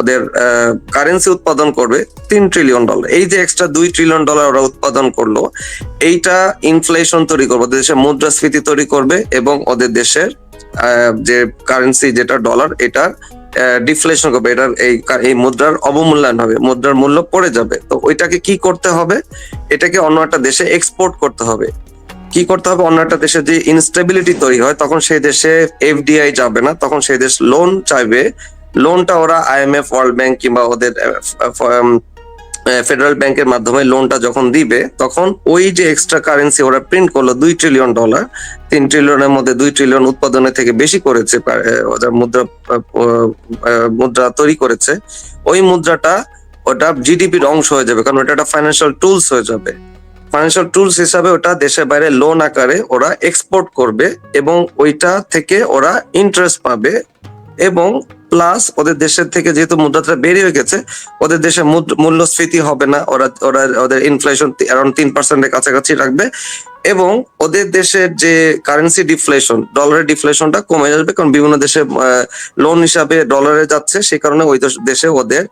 ওদের কারেন্সি উৎপাদন করবে $3 ট্রিলিয়ন। এই যে এক্সট্রা $2 ট্রিলিয়ন ওরা উৎপাদন করলো, এইটা ইনফ্লেশন তৈরি করবে, ওদের দেশের মুদ্রাস্ফীতি তৈরি করবে এবং ওদের দেশের যে কারেন্সি যেটা ডলার, এটার ডিফ্লেশন করবে, এটার এই মুদ্রার অবমূল্যায়ন হবে, মুদ্রার মূল্য পড়ে যাবে। তো ওইটাকে কি করতে হবে, এটাকে অন্য একটা দেশে এক্সপোর্ট করতে হবে। কি করতে হবে, অন্য একটা দেশে যে ইনস্টেবিলিটি তৈরি হয়, তখন সেই দেশে এফডিআই যাবে না, তখন সেই দেশ লোন চাইবে। লোনটা ওরা আইএমএফ, ওয়ার্ল্ড ব্যাংক কিংবা ওদের ফেডারেল ব্যাংকের মাধ্যমে লোনটা যখন দিবে, তখন ওই যে এক্সট্রা কারেন্সি ওরা প্রিন্ট করলো $2 ট্রিলিয়ন, 3 ট্রিলিয়নের মধ্যে 2 ট্রিলিয়ন উৎপাদনের থেকে বেশি করেছে, মুদ্রা তৈরি করেছে, ওই মুদ্রাটা ওটা জিডিপির অংশ হয়ে যাবে, কারণ ওটা একটা ফাইন্যান্সিয়াল টুলস হয়ে যাবে। ফাইন্যান্সিয়াল টুলস হিসাবে ওটা দেশের বাইরে লোন আকারে ওরা এক্সপোর্ট করবে এবং ওইটা থেকে ওরা ইন্টারেস্ট পাবে। এবং প্লাস ওদের দেশের থেকে যেহেতু মুদ্রাটা বেরিয়ে গেছে, ওদের দেশে মূল্যস্ফীতি হবে না, ওদের ইনফ্লেশন অ্যারাউন্ড 3% কাছাকাছি রাখবে এবং ওদের দেশের যে কারেন্সি ডিফ্লেশন, ডলারের ডিফ্লেশনটা কমে যাবে, কারণ বিভিন্ন দেশে লোন হিসাবে ডলারে যাচ্ছে, সেই কারণে ওই দেশে ওদের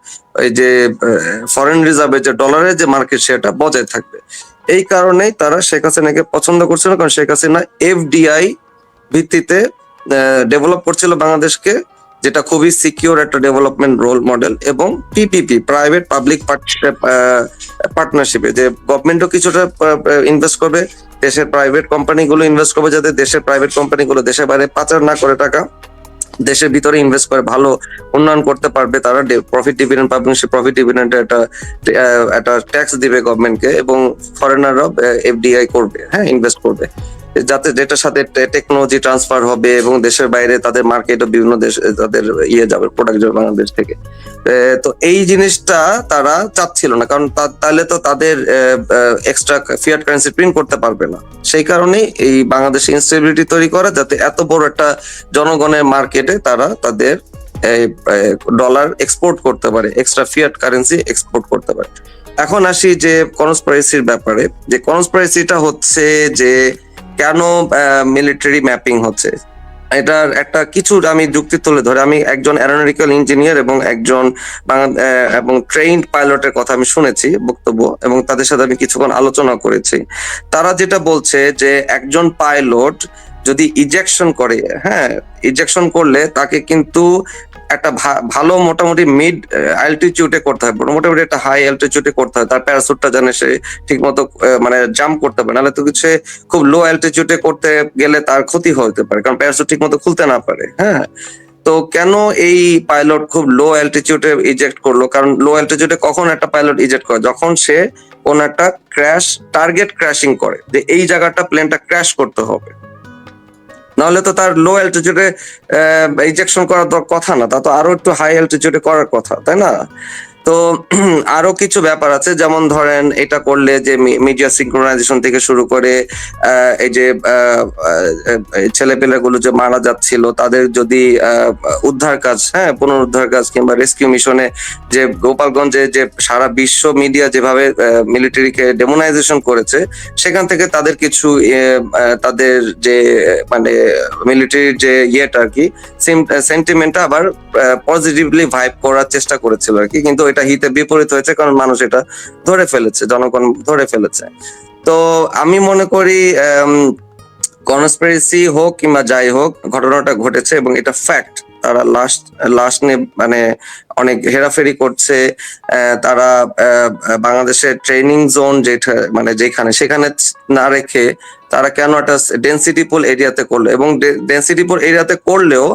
এই যে ফরেন রিজার্ভের যে ডলারের যে মার্কেট শেয়ারটা বজায় থাকবে। এই কারণেই তারা শেখ হাসিনাকে পছন্দ করছিল, কারণ শেখ হাসিনা এফডিআই ভিত্তিতে ডেভেলপ করছিল বাংলাদেশকে, যেটা খুবই সিকিউর একটা ডেভেলপমেন্ট রোল মডেল, এবং পিপিপি, প্রাইভেট পাবলিক পার্টনারশিপে, যে গভর্নমেন্টও কিছুটা ইনভেস্ট করবে, দেশের প্রাইভেট কোম্পানিগুলো ইনভেস্ট করবে, যাতে দেশের প্রাইভেট কোম্পানিগুলো দেশের বাইরে পাচার না করে টাকা, দেশের ভিতরে ইনভেস্ট করে ভালো উন্নয়ন করতে পারবে। তারা প্রফিট ডিভিডেন্ড পাবেন, সেই প্রফিট ডিভিডেন্ডে একটা ট্যাক্স দিবে গভর্নমেন্টকে এবং ফরেনাররা এফডিআই করবে, হ্যাঁ, ইনভেস্ট করবে। যাতে যেটার সাথে টেকনোলজি ট্রান্সফার হবে এবং দেশের বাইরে তাদের মার্কেটও বিভিন্ন দেশ তাদের যাবে, প্রোডাক্ট যাবে বাংলাদেশ থেকে। তো এই জিনিসটা তারা চাচ্ছিল না, কারণ তাহলে তো তাদের এক্সট্রা ফিয়াট কারেন্সি প্রিন্ট করতে পারবে না। সেই কারণেই এই বাংলাদেশে ইনস্টেবিলিটি তৈরি করা, যাতে এত বড় একটা জনগণের মার্কেটে তারা তাদের ডলার এক্সপোর্ট করতে পারে, এক্সট্রা ফিয়াট কারেন্সি এক্সপোর্ট করতে পারে। এখন আসি যে কনস্পিরেসির ব্যাপারে, যে কনস্পিরেসিটা হচ্ছে যে কেন মিলিটারি ম্যাপিং হচ্ছে। এটার একটা কিছু আমি যুক্তি তুলে ধরে, আমি একজন অ্যারোনটিক্যাল ইঞ্জিনিয়ার এবং একজন এবং ট্রেইনড পাইলটের কথা আমি শুনেছি বক্তব্য, এবং তাদের সাথে আমি কিছুক্ষণ আলোচনা করেছি। তারা যেটা বলছে যে একজন পাইলট যদি ইজেকশন করে, হ্যাঁ, ইজেকশন করলে তাকে কিন্তু একটা ভালো মোটামুটি মিড অ্যালটিটিউডে করতে হয়, মোটামুটি একটা হাই অ্যালটিটিউডে করতে হয়, তার প্যারাসুটটা জানে সে ঠিক মতো মানে জাম্প করতে পারে, নাহলে তো কিছু খুব লো অ্যালটিটিউডে করতে গেলে তার ক্ষতি হতে পারে, কারণ প্যারাসুট ঠিক মতো খুলতে না পারে। হ্যাঁ, তো কেন এই পাইলট খুব লো অ্যালটিটিউডে ইজেক্ট করলো? কারণ লো অ্যালটিটিউডে কখন একটা পাইলট ইজেক্ট করে? যখন সে কোন একটা ক্র্যাশ টার্গেট ক্র্যাশিং করে, যে এই জায়গাটা প্লেনটা ক্র্যাশ করতে হবে, নাহলে তো তার লো অ্যালটিটিউডে ইজেকশন করার কথা না, তা তো আরো একটু হাই অ্যালটিটিউডে করার কথা, তাই না? তো আরো কিছু ব্যাপার আছে, যেমন ধরেন এটা করলে যে মিডিয়া সিনক্রোনাইজেশন থেকে শুরু করে এই যে ছেলেপেলেগুলো যে মারা যাচ্ছিল তাদের যদি উদ্ধার কাজ, হ্যাঁ, পুনরুদ্ধার কাজ কিংবা রেস্কিউ মিশনে যে গোপালগঞ্জে যে সারা বিশ্ব মিডিয়া যেভাবে মিলিটারিকে ডেমোনাইজেশন করেছে, সেখান থেকে তাদের কিছু তাদের যে মানে মিলিটারির যে ইয়েটা আর কি সেন্টিমেন্টটা আবার পজিটিভলি ভাইব করার চেষ্টা করেছিল আর কি, কিন্তু এটা হিতে বিপরীত হয়েছে, কারণ মানুষ এটা ধরে ফেলেছে, জনগণ ধরে ফেলেছে। তো আমি মনে করি কনস্পিরেসি হোক কিংবা যাই হোক, ঘটনাটা ঘটেছে এবং এটা ফ্যাক্ট। তারা লাশ নিয়ে মানে অনেক হেরাফেরি করছে, তারা বাংলাদেশের ট্রেনিং জোন যেটা মানে যেখানে সেখানে না রেখে তারা কেন একটা ডেন্সিটিফুল এরিয়াতে করলো, এবং ডেন্সিটিফুল এরিয়াতে করলেও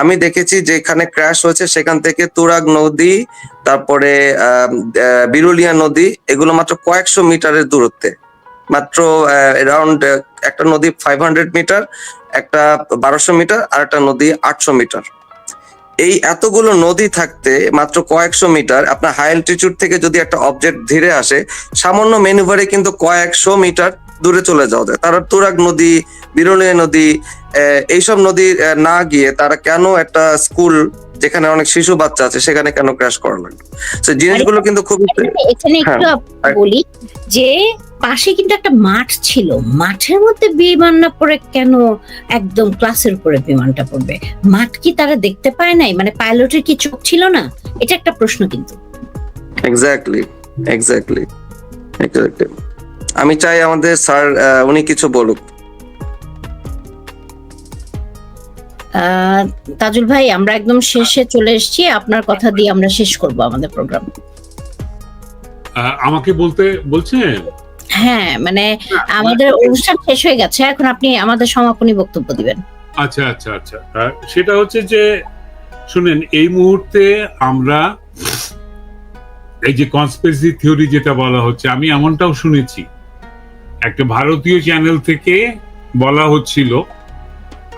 আমি দেখেছি যেখানে ক্র্যাশ হয়েছে সেখান থেকে তুরাগ নদী, তারপরে বিরুলিয়া নদী, এগুলো মাত্র কয়েকশো মিটারের দূরত্বে, মাত্র অ্যারাউন্ড একটা নদী 500 মিটার, একটা 1200 মিটার, আর একটা নদী 800 মিটার। এই এতগুলো নদী থাকতে মাত্র কয়েকশো মিটার, আপনার হাই অ্যালটিটিউড থেকে যদি একটা অবজেক্ট ধীরে আসে, সামান্য ম্যানুভারে কিন্তু কয়েকশো মিটার দূরে চলে যাওয়া যায়। তারা তুরাগ নদী, বিরুলিয়া নদী, এইসব নদী না গিয়ে তারা কেন একটা স্কুল যেখানে অনেক শিশু বাচ্চা আছে সেখানে কেন ক্র্যাশ করা লাগলো? তো জিনিসগুলো কিন্তু খুব এখানে একটু বলি যে পাশে কিন্তু একটা মাঠ ছিল, মাঠের মধ্যে বিমান না পড়ে কেন একদম ক্লাসের উপরে বিমানটা পড়বে? মাঠ কি তারা দেখতে পায় নাই? মানে পাইলটের কি চোখ ছিল না? এটা একটা প্রশ্ন কিন্তু। এক্স্যাক্টলি। আমি চাই আমাদের স্যার উনি কিছু বলুক। তাজুল ভাই, আমরা একদম শেষে চলে এসেছি, আপনার কথা দিয়ে আমরা শেষ করব আমাদের প্রোগ্রাম। আমাকে বলছেন? হ্যাঁ, মানে আমাদের অনুষ্ঠান শেষ হয়ে গেছে, এখন আপনি আমাদের সমাপনী বক্তব্য দিবেন। আচ্ছা, সেটা হচ্ছে যে শুনেন, এই মুহূর্তে আমরা এই যে কনস্পিরেসি থিওরি যেটা বলা হচ্ছে, আমি এমনটাও শুনেছি একটা ভারতীয় চ্যানেল থেকে বলা হচ্ছিল,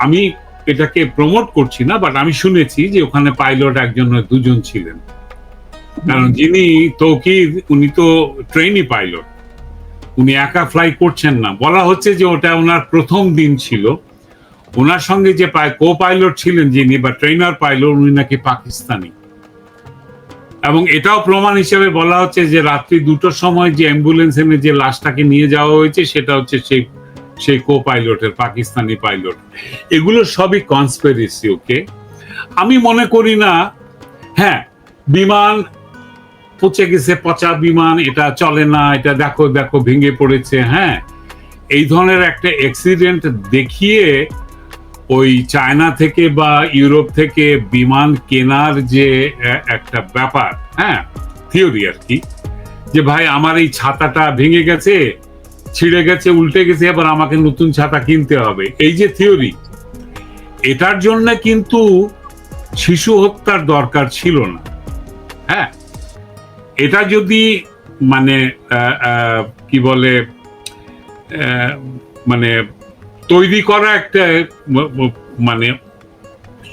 আমি এটাকে প্রমোট করছি না, বাট আমি শুনেছি যে ওখানে পাইলট একজন দুজন ছিলেন, কারণ যিনি তৌকির উনি তো ট্রেনি পাইলট, উনি একা ফ্লাই করছেন না। বলা হচ্ছে যে ওটা ওনার প্রথম দিন ছিল, ওনার সঙ্গে যে কো পাইলট ছিলেন যিনি বা ট্রেনার পাইলট, উনি নাকি পাকিস্তানি। এবং এটাও প্রমাণ হিসেবে বলা হচ্ছে যে রাত্রি 2টোর সময় যে অ্যাম্বুলেন্স এনে যে লাশটাকে নিয়ে যাওয়া হয়েছে সেটা হচ্ছে সেই কো পাইলটের, পাকিস্তানি পাইলট। এগুলো সবই কনস্পিরেসি। ওকে, আমি মনে করি না, হ্যাঁ, বিমান পচে গেছে, পচা বিমান, এটা চলে না, এটা দেখো ভেঙে পড়েছে, হ্যাঁ, এই ধরনের একটা অ্যাক্সিডেন্ট দেখিয়ে ওই চায়না থেকে বা ইউরোপ থেকে বিমান কেনার যে একটা ব্যাপার, হ্যাঁ, থিওরি আর কি, যে ভাই আমার এই ছাতাটা ভেঙে গেছে, ছিঁড়ে গেছে, উল্টে গেছে, এবার আমাকে নতুন ছাতা কিনতে হবে, এই যে থিওরি, এটার জন্য কিন্তু শিশু হত্যার দরকার ছিল না। হ্যাঁ, এটা যদি মানে কি বলে মানে তৈরি করা একটা মানে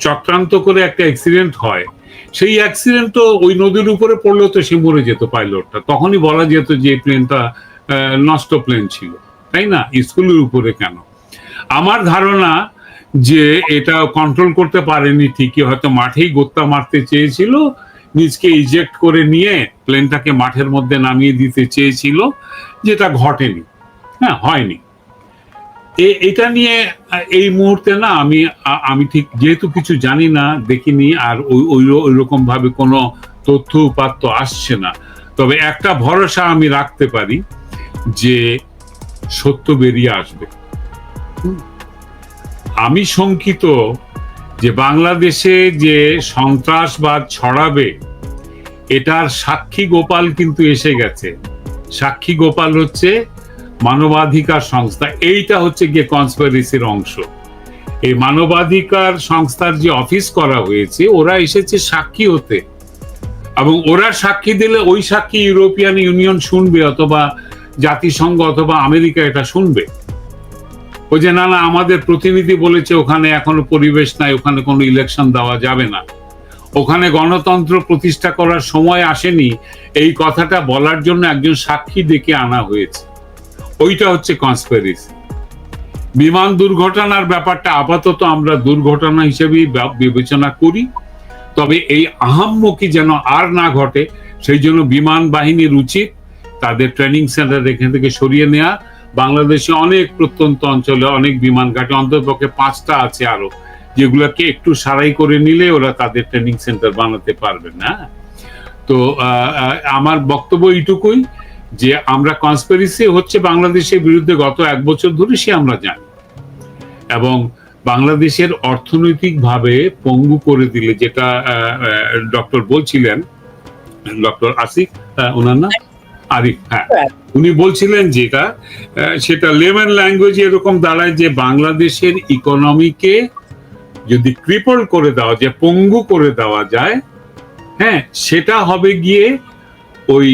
চক্রান্ত করে একটা অ্যাক্সিডেন্ট হয়, সেই অ্যাক্সিডেন্ট তো ওই নদীর উপরে পড়লেও তো সে মরে যেত পাইলটটা, তখনই বলা যেত যে প্লেনটা নষ্ট প্লেন ছিল, তাই না? স্কুলের উপরে কেন? আমার ধারণা যে এটা কন্ট্রোল করতে পারেনি ঠিকই, হয়তো মাঠেই গোত্তা মারতে চেয়েছিল, নিজকে ইজেক্ট করে নিয়ে প্লেনটাকে মাঠের মধ্যে নামিয়ে দিতে চেয়েছিল, যেটা ঘটেনি, হ্যাঁ, হয়নি। এটা নিয়ে এই মুহূর্তে না আমি ঠিক যেহেতু কিছু জানি না, দেখিনি, আর ওই রকম ভাবে কোনো তথ্য উপাত্ত আসছে না, তবে একটা ভরসা আমি রাখতে পারি যে সত্য বেরিয়ে আসবে। আমি শঙ্কিত যে বাংলাদেশে যে সন্ত্রাসবাদ ছড়াবে এটার সাক্ষী গোপাল কিন্তু এসে গেছে। সাক্ষী গোপাল হচ্ছে মানবাধিকার সংস্থা, এইটা হচ্ছে গিয়ে কনস্পিরেসির অংশ। এই মানবাধিকার সংস্থার যে অফিস করা হয়েছে, ওরা এসেছে সাক্ষী হতে, এবং ওরা সাক্ষী দিলে ওই সাক্ষী ইউরোপিয়ান ইউনিয়ন শুনবে, অথবা জাতিসংঘ অথবা আমেরিকা এটা শুনবে। ওই যে না আমাদের প্রতিনিধি বলেছে ওখানে এখনো পরিবেশ নাই, ওখানে কোনো ইলেকশন দেওয়া যাবে না, ওখানে গণতন্ত্র প্রতিষ্ঠা করার সময় আসেনি, এই কথাটা বলার জন্য একজন সাক্ষী ডেকে আনা হয়েছে। ওইটা হচ্ছে কনস্পিরেসি। বিমান দুর্ঘটনার ব্যাপারটা আপাতত আমরা দুর্ঘটনা হিসেবেই বিবেচনা করি, তবে এই আহাম্মকি যেন আর না ঘটে সেই জন্য বিমান বাহিনীর উচিত তাদের ট্রেনিং সেন্টার এখান থেকে সরিয়ে নেওয়া। বাংলাদেশে অনেক প্রত্যন্ত অঞ্চলে অনেক বিমান ঘাঁটি, অন্ততপক্ষে 5টা আছে আরো, যেগুলোকে একটু সারাই করে নিলে ওরা তাদের ট্রেনিং সেন্টার বানাতে পারবে না। তো আমার বক্তব্য এইটুকুই যে আমরা কনস্পিরেসি হচ্ছে বাংলাদেশের বিরুদ্ধে গত 1 বছর ধরে সে আমরা জানি, এবং বাংলাদেশের অর্থনৈতিক ভাবে পঙ্গু করে দিলে, যেটা ডক্টর বলছিলেন, ডক্টর আসিফ, ওনার নাম আরিফ, হ্যাঁ, উনি বলছিলেন যেটা, সেটা লেমন ল্যাঙ্গুয়েজ এরকম দাঁড়ায় যে বাংলাদেশের ইকোনমিকে যদি ক্রিপল করে দেওয়া যায়, পঙ্গু করে দেওয়া যায়, হ্যাঁ, সেটা হবে গিয়ে ওই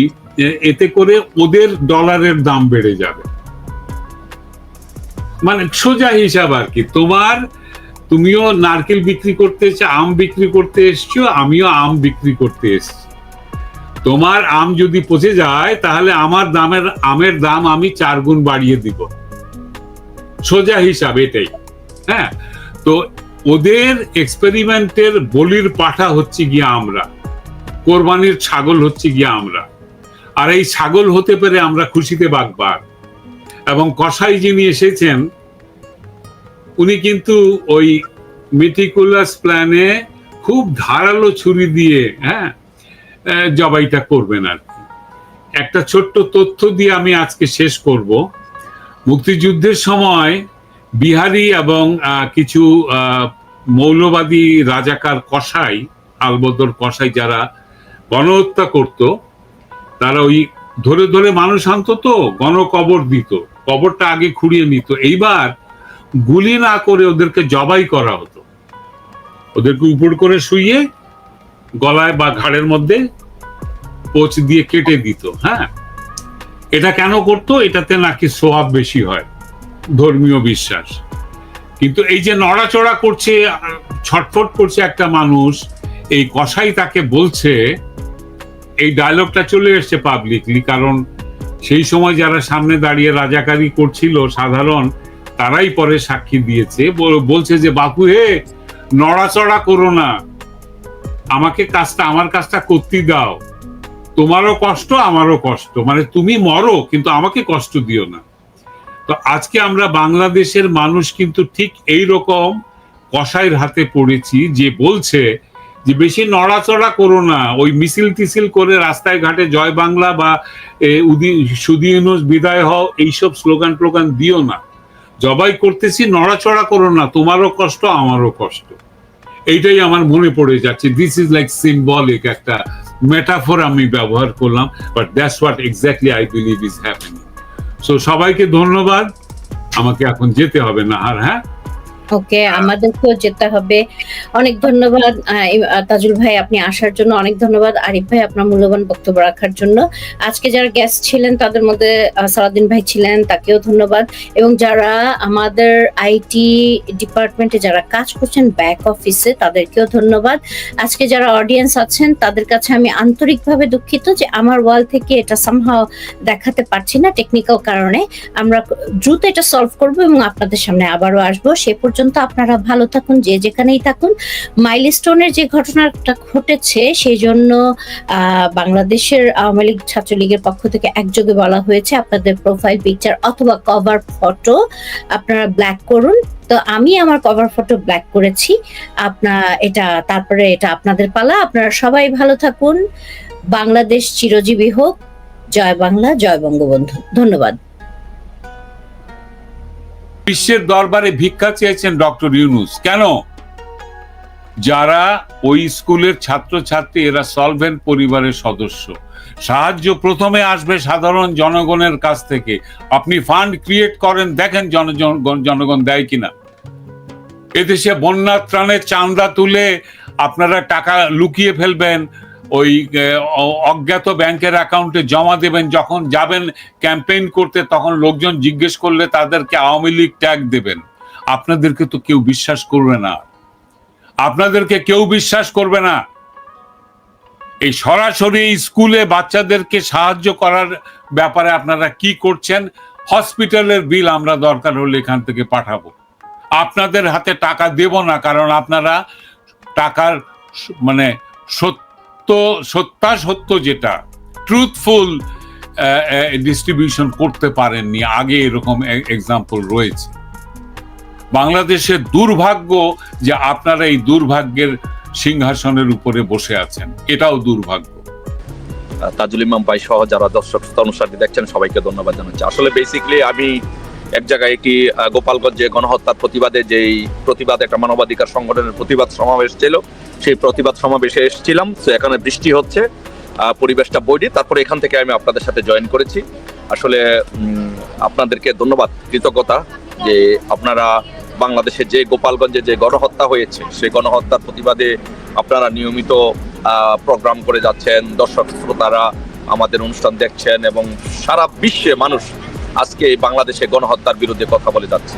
এতে করে ওদের ডলারের দাম বেড়ে যাবে। মানে সোজা হিসাব আর কি, তুমিও নারকেল বিক্রি করতে এসছো, আম বিক্রি করতে এসছো, আমিও আম বিক্রি করতে এসছি। তোমার আম যদি পচে যায় তাহলে আমার আমের দাম আমি 4 গুণ বাড়িয়ে দিব, সোজা হিসাব এটাই। হ্যাঁ, তো ওদের এক্সপেরিমেন্টের বলির পাঠা হচ্ছে গিয়ে আমরা, কোরবানির ছাগল হচ্ছে গিয়ে আমরা, আর এই ছাগল হতে পেরে আমরা খুশিতে বাগবার। এবং কসাই যিনি এসেছেন উনি কিন্তু ওই মেটিকুলাস প্ল্যানে খুব ধারালো ছুরি দিয়ে, হ্যাঁ, জবাইটা করবেন আর কি। একটা ছোট্ট তথ্য দিয়ে আমি আজকে শেষ করব। মুক্তিযুদ্ধের সময় বিহারি এবং কিছু মৌলবাদী রাজাকার কসাই, আলবদর কসাই যারা গণহত্যা করত, তারা ওই ধরে ধরে মানুষ আনতো, তো গণকবর দিত, কবরটা আগে খুঁড়িয়ে নিত, এইবার গুলি না করে ওদেরকে জবাই করা হতো, ওদেরকে উপর করে শুইয়ে গলায় বা ঘাড়ের মধ্যে পোচ দিয়ে কেটে দিত। হ্যাঁ, এটা কেন করতো? এটাতে নাকি সোয়াব বেশি হয়, ধর্মীয় বিশ্বাস। কিন্তু এই যে নড়াচড়া করছে, ছটফট করছে একটা মানুষ, এই কসাই তাকে বলছে, এই ডায়লগটা চলে এসছে পাবলিকলি, কারণ সেই সময় যারা সামনে দাঁড়িয়ে রাজাকারি করছিল সাধারণ, তারাই পরে সাক্ষী দিয়েছে, বলছে যে বাপু হে, নড়াচড়া করো না, আমার কাজটা করতে দাও, তোমারও কষ্ট আমারও কষ্ট, মানে তুমি মরো কিন্তু আমাকে কষ্ট দিও না। তো আজকে আমরা বাংলাদেশের মানুষ কিন্তু ঠিক এই রকম কসাইয়ের হাতে পড়েছি, যে বলছে যে বেশি নড়াচড়া করো না, ওই মিছিল টিছিল করে রাস্তায় ঘাটে জয় বাংলা বা সুধী ইউনূস বিদায় হও এইসব স্লোগান টোগান দিও না, জবাই করতেছি, নড়াচড়া করো না, তোমারও কষ্ট আমারও কষ্ট। এইটাই আমার মনে পড়ে যাচ্ছে। দিস ইজ লাইক সিম্বলিক একটা মেটাফোর আমি ব্যবহার করলাম, but that's what exactly I believe is happening. So সবাইকে ধন্যবাদ, আমাকে এখন যেতে হবে না আর। হ্যাঁ, ওকে, আমাদেরকেও যেতে হবে। অনেক ধন্যবাদ তাজুল ভাই, আপনি আসার জন্য অনেক ধন্যবাদ। আরিফ ভাই, আপনার মূল্যবান বক্তব্য রাখার জন্য। আজকে যারা গেস্ট ছিলেন তাদের মধ্যে সালাউদ্দিন ভাই ছিলেন, তাকেও ধন্যবাদ। এবং যারা আমাদের আইটি ডিপার্টমেন্টে যারা কাজ করছেন ব্যাক অফিসে, তাদেরকেও ধন্যবাদ। আজকে যারা অডিয়েন্স আছেন তাদের কাছে আমি আন্তরিকভাবে দুঃখিত যে আমার ওয়াল থেকে এটা সামহাও দেখাতে পারছি না টেকনিক্যাল কারণে। আমরা দ্রুত এটা সলভ করব এবং আপনাদের সামনে আবারও আসবো। সে পর্যন্ত আপনারা ভালো থাকুন, যে যেখানেই থাকুন। মাইলস্টোনের যে ঘটনাটা ঘটেছে সেই জন্য বাংলাদেশের আওয়ামী লীগ ছাত্রলীগের পক্ষ থেকে একযোগে বলা হয়েছে আপনাদের প্রোফাইল পিকচার অথবা কভার ফটো আপনারা ব্ল্যাক করুন। তো আমি আমার কভার ফটো ব্ল্যাক করেছি। তারপরে এটা আপনাদের পালা। আপনারা সবাই ভালো থাকুন। বাংলাদেশ চিরজীবী হোক। জয় বাংলা, জয় বঙ্গবন্ধু। ধন্যবাদ। বিশ্বের দরবারে ভিক্ষা চেয়েছেন ডক্টর ইউনূস কেন? যারা ওই স্কুলের ছাত্রছাত্রী, এরা সলভেন্ট পরিবারের সদস্য। সাহায্য প্রথমে আসবে সাধারণ জনগণের কাছ থেকে। আপনি ফান্ড ক্রিয়েট করেন, দেখেন জনগণ দেয় কিনা। এদেশে বন্যা ত্রাণের চাঁদা তুলে আপনারা টাকা লুকিয়ে ফেলবেন, ওই অজ্ঞাত ব্যাংকের অ্যাকাউন্টে জমা দেবেন। যখন যাবেন ক্যাম্পেইন করতে তখন লোকজন জিজ্ঞেস করলে তাদেরকে আওয়ামী লীগ ট্যাগ দেবেন। আপনাদেরকে তো কেউ বিশ্বাস করবে না, আপনাদেরকে কেউ বিশ্বাস করবে না। এই সরাসরি স্কুলে বাচ্চাদেরকে সাহায্য করার ব্যাপারে আপনারা কি করছেন? হসপিটালের বিল আমরা দরকার হলে এখান থেকে পাঠাবো, আপনাদের হাতে টাকা দেব না, কারণ আপনারা টাকার মানে সত্য যেটা ট্রুথফুল ডিস্ট্রিবিউশন করতে পারেননি। আগে এরকম এক্সাম্পল রয়েছে। বাংলাদেশের দুর্ভাগ্য যে আপনারা এই দুর্ভাগ্যের সিংহাসনের উপরে বসে আছেন, এটাও দুর্ভাগ্য। তাজুল ইমাম ভাই সহ যারা দর্শক অনুসারী দেখছেন সবাইকে ধন্যবাদ জানাচ্ছি। আসলে বেসিক্যালি আমি এক জায়গায় একটি গোপালগঞ্জে গণহত্যার প্রতিবাদে একটা মানবাধিকার সংগঠনের প্রতিবাদ সমাবেশ ছিল, সেই প্রতিবাদ সমাবেশে এসেছিলাম। তো এখানে বৃষ্টি হচ্ছে, পরিবেশটা বৈরী, তারপরে এখান থেকে আমি আপনাদের সাথে জয়েন করেছি। আসলে আপনাদেরকে ধন্যবাদ, কৃতজ্ঞতা যে আপনারা বাংলাদেশে যে গোপালগঞ্জে যে গণহত্যা হয়েছে সেই গণহত্যার প্রতিবাদে আপনারা নিয়মিত প্রোগ্রাম করে যাচ্ছেন। দর্শক শ্রোতারা আমাদের অনুষ্ঠান দেখছেন এবং সারা বিশ্বে মানুষ আজকে বাংলাদেশে গণহত্যার বিরুদ্ধে কথা বলে যাচ্ছে।